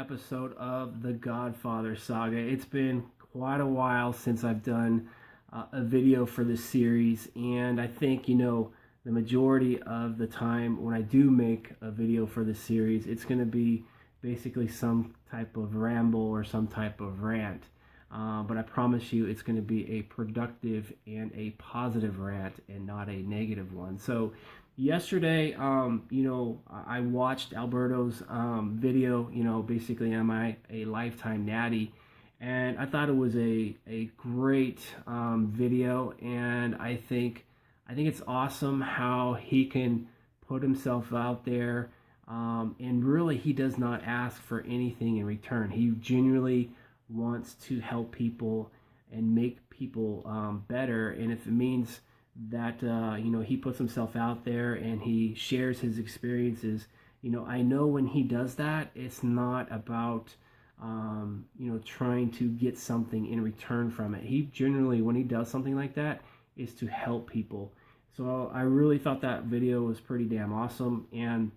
episode of the Godfather Saga. It's been quite a while since I've done a video for this series, and I think, the majority of the time when I do make a video for this series, it's going to be basically some type of ramble or some type of rant. But I promise you it's going to be a productive and a positive rant and not a negative one. So yesterday, I watched Alberto's video, basically, am I a lifetime natty? And I thought it was a great video, and I think it's awesome how he can put himself out there, and really he does not ask for anything in return. He genuinely wants to help people and make people better, and if it means that he puts himself out there and he shares his experiences, I know when he does that, it's not about trying to get something in return from it. He generally, when he does something like that, is to help people. So I really thought that video was pretty damn awesome, and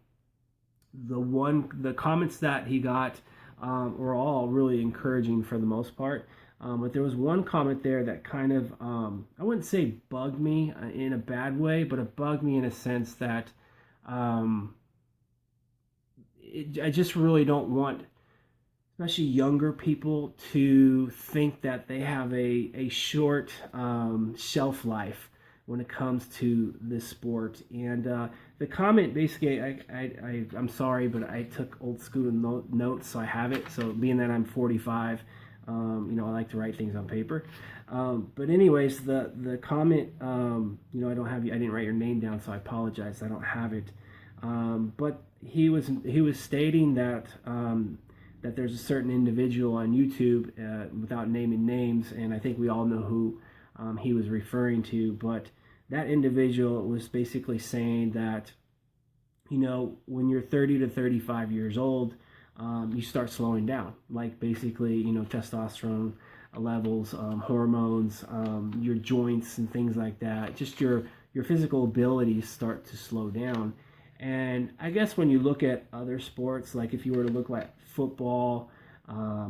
the comments that he got were all really encouraging for the most part. But there was one comment there that kind of, I wouldn't say bugged me in a bad way, but it bugged me in a sense that I just really don't want, especially younger people, to think that they have a short shelf life when it comes to this sport. And the comment basically, I'm sorry, but I took old school notes, so I have it. So being that I'm 45, I like to write things on paper. But anyways, the comment, I didn't write your name down, so I apologize. I don't have it. But he was stating that that there's a certain individual on YouTube, without naming names, and I think we all know who he was referring to. But that individual was basically saying that, when you're 30 to 35 years old, you start slowing down, like basically, testosterone levels, hormones, your joints and things like that. Just your physical abilities start to slow down. And I guess when you look at other sports, like if you were to look at football,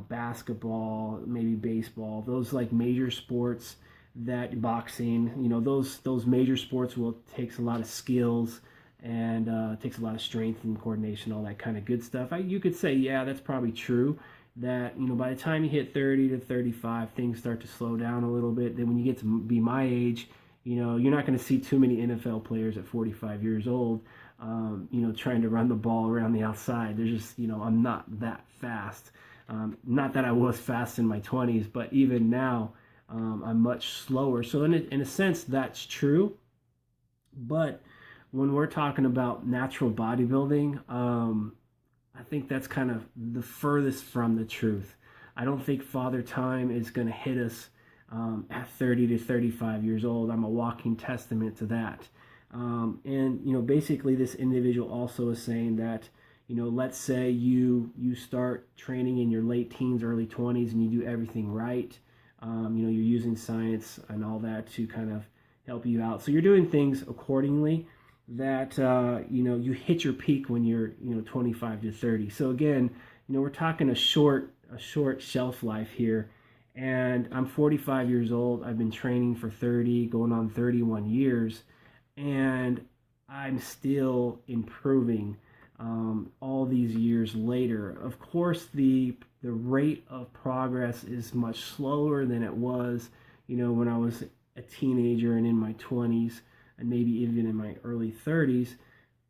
basketball, maybe baseball, those like major sports, that boxing, those major sports takes a lot of skills and takes a lot of strength and coordination, all that kind of good stuff. You could say, yeah, that's probably true, that, by the time you hit 30 to 35, things start to slow down a little bit. Then when you get to be my age, you're not going to see too many NFL players at 45 years old, trying to run the ball around the outside. There's just, I'm not that fast. Not that I was fast in my 20s, but even now, I'm much slower. So in a sense, that's true. But when we're talking about natural bodybuilding, I think that's kind of the furthest from the truth. I don't think Father Time is going to hit us at 30 to 35 years old. I'm a walking testament to that. And basically this individual also is saying that, let's say you start training in your late teens, early 20s, and you do everything right. You're using science and all that to kind of help you out. So you're doing things accordingly, that, you hit your peak when you're, 25 to 30. So again, we're talking a short shelf life here. And I'm 45 years old. I've been training for 30, going on 31 years. And I'm still improving all these years later. Of course, the rate of progress is much slower than it was, when I was a teenager and in my 20s, and maybe even in my early 30s.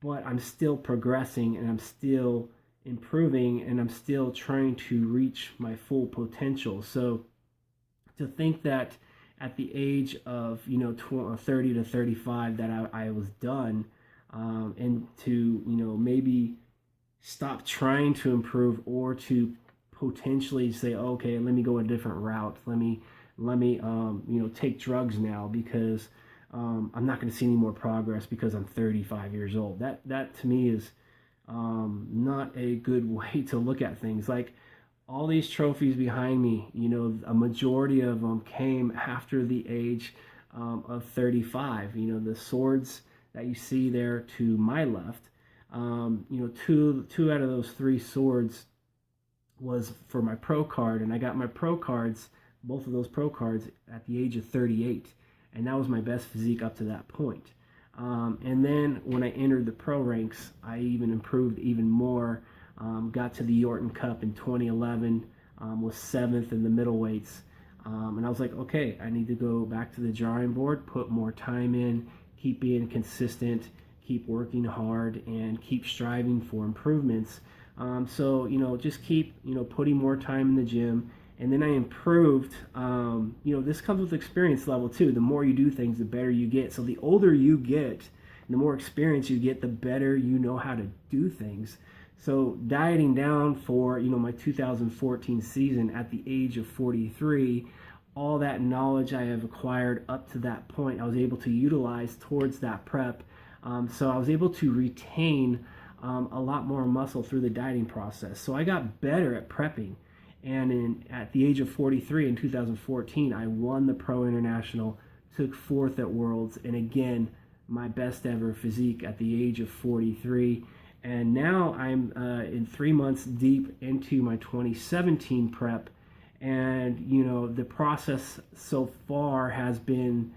But I'm still progressing, and I'm still improving, and I'm still trying to reach my full potential. So to think that at the age of 30 to 35 that I was done, and to maybe stop trying to improve, or to potentially say, okay, let me go a different route, let me take drugs now because I'm not going to see any more progress because I'm 35 years old. That to me is not a good way to look at things. Like, all these trophies behind me, a majority of them came after the age of 35. The swords that you see there to my left, two out of those three swords was for my pro card, and I got my pro cards, both of those pro cards, at the age of 38, and that was my best physique up to that point. And then when I entered the pro ranks, I even improved even more. Got to the Orton Cup in 2011, was 7th in the middleweights, and I was like, okay, I need to go back to the drawing board, put more time in, keep being consistent, keep working hard, and keep striving for improvements. So, just keep, putting more time in the gym. And then I improved. This comes with experience level too. The more you do things, the better you get. So the older you get, the more experience you get, the better you know how to do things. So dieting down for, my 2014 season at the age of 43, all that knowledge I have acquired up to that point, I was able to utilize towards that prep. So I was able to retain a lot more muscle through the dieting process. So I got better at prepping. And at the age of 43 in 2014, I won the Pro International, took 4th at Worlds, and again, my best ever physique at the age of 43. And now I'm in 3 months deep into my 2017 prep. And, the process so far has been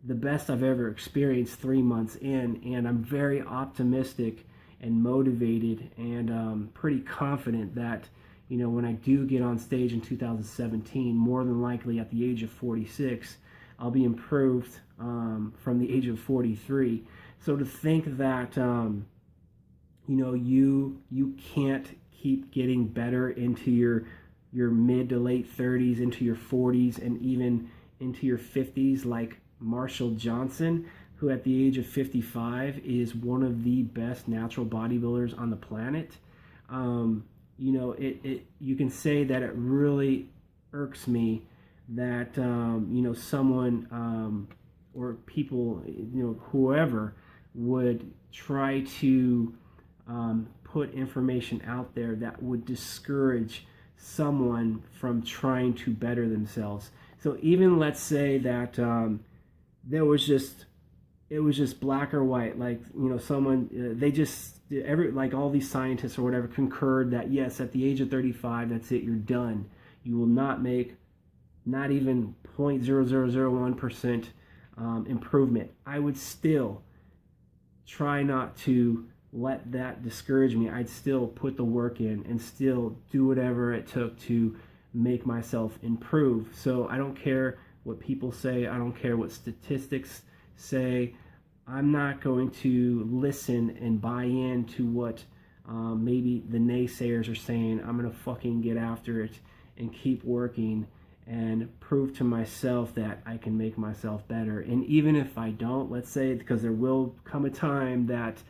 the best I've ever experienced 3 months in. And I'm very optimistic and motivated and pretty confident that, when I do get on stage in 2017, more than likely at the age of 46, I'll be improved from the age of 43. So to think that, you can't keep getting better into your mid to late 30s, into your 40s, and even into your 50s, like Marshall Johnson, who at the age of 55 is one of the best natural bodybuilders on the planet. You can say that it really irks me that, someone or people, whoever would try to put information out there that would discourage someone from trying to better themselves. So even let's say that it was just black or white, like, someone, like all these scientists or whatever concurred that yes, at the age of 35, that's it, you're done. You will not make not even 0.0001% improvement. I would still try not to let that discourage me. I'd still put the work in and still do whatever it took to make myself improve. So I don't care what people say. I don't care what statistics say. I'm not going to listen and buy into what maybe the naysayers are saying. I'm going to fucking get after it and keep working and prove to myself that I can make myself better. And even if I don't, let's say, because there will come a time that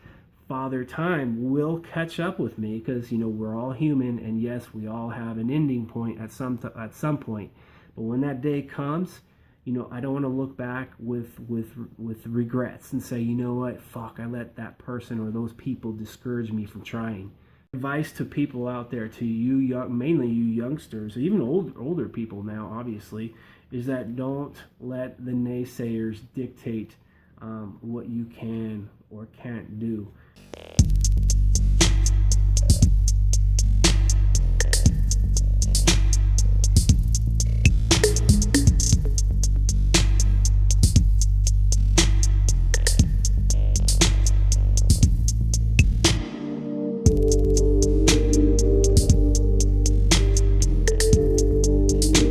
Father Time will catch up with me, because we're all human, and yes, we all have an ending point at some point. But when that day comes, I don't want to look back with regrets and say, what, fuck, I let that person or those people discourage me from trying. Advice to people out there, to you mainly you youngsters, even older people now, obviously, is that don't let the naysayers dictate what you can or can't do.